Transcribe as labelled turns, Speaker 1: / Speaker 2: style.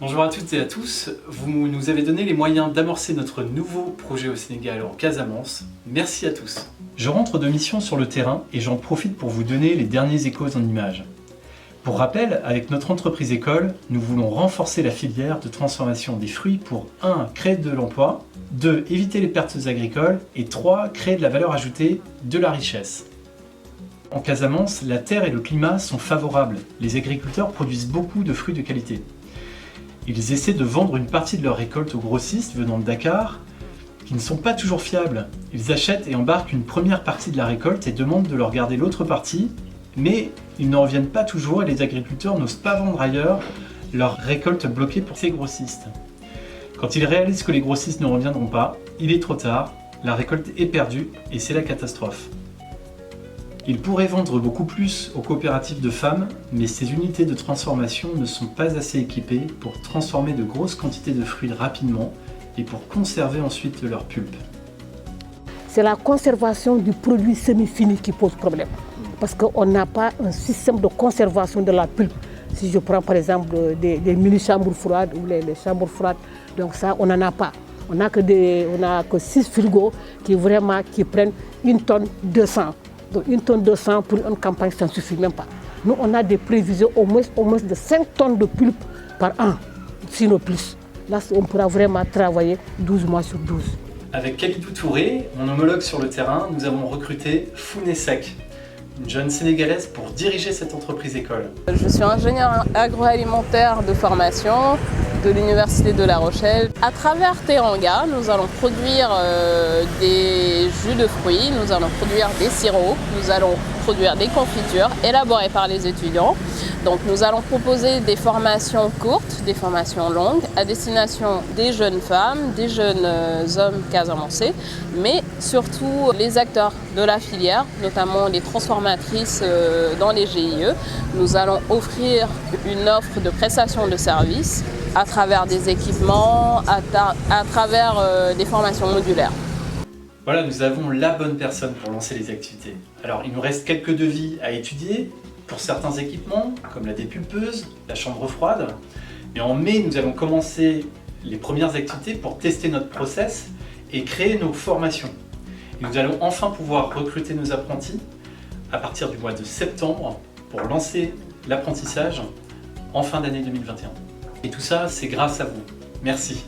Speaker 1: Bonjour à toutes et à tous, vous nous avez donné les moyens d'amorcer notre nouveau projet au Sénégal en Casamance. Merci à tous. Je rentre de mission sur le terrain et j'en profite pour vous donner les derniers échos en images. Pour rappel, avec notre entreprise école, nous voulons renforcer la filière de transformation des fruits pour 1. Créer de l'emploi, 2. Éviter les pertes agricoles et 3. Créer de la valeur ajoutée, de la richesse. En Casamance, la terre et le climat sont favorables. Les agriculteurs produisent beaucoup de fruits de qualité. Ils essaient de vendre une partie de leur récolte aux grossistes venant de Dakar, qui ne sont pas toujours fiables. Ils achètent et embarquent une première partie de la récolte et demandent de leur garder l'autre partie, mais ils n'en reviennent pas toujours et les agriculteurs n'osent pas vendre ailleurs leur récolte bloquée pour ces grossistes. Quand ils réalisent que les grossistes ne reviendront pas, il est trop tard, la récolte est perdue et c'est la catastrophe. Ils pourraient vendre beaucoup plus aux coopératives de femmes, mais ces unités de transformation ne sont pas assez équipées pour transformer de grosses quantités de fruits rapidement et pour conserver ensuite leur pulpe.
Speaker 2: C'est la conservation du produit semi-fini qui pose problème. Parce qu'on n'a pas un système de conservation de la pulpe. Si je prends par exemple des mini-chambres froides ou les chambres froides, donc ça on n'en a pas. On n'a que 6 frigos qui prennent 1 tonne 200. Donc 1 tonne 200 pour une campagne, ça ne suffit même pas. Nous, on a des prévisions au moins de 5 tonnes de pulpe par an, sinon plus. Là, on pourra vraiment travailler 12 mois sur 12.
Speaker 1: Avec Khalidou Touré, mon homologue sur le terrain, nous avons recruté Founé Sek, une jeune sénégalaise pour diriger cette entreprise école.
Speaker 3: Je suis ingénieure agroalimentaire de formation de l'Université de La Rochelle. À travers Teranga, nous allons produire des jus de fruits, nous allons produire des sirops, nous allons produire des confitures élaborées par les étudiants. Donc nous allons proposer des formations courtes, des formations longues à destination des jeunes femmes, des jeunes hommes casamançais, mais surtout les acteurs de la filière, notamment les transformatrices dans les GIE. Nous allons offrir une offre de prestation de services à travers des équipements, à travers des formations modulaires.
Speaker 1: Voilà, nous avons la bonne personne pour lancer les activités. Alors, il nous reste quelques devis à étudier pour certains équipements, comme la dépulpeuse, la chambre froide. Mais en mai, nous allons commencer les premières activités pour tester notre process et créer nos formations. Et nous allons enfin pouvoir recruter nos apprentis à partir du mois de septembre pour lancer l'apprentissage en fin d'année 2021. Et tout ça, c'est grâce à vous. Merci.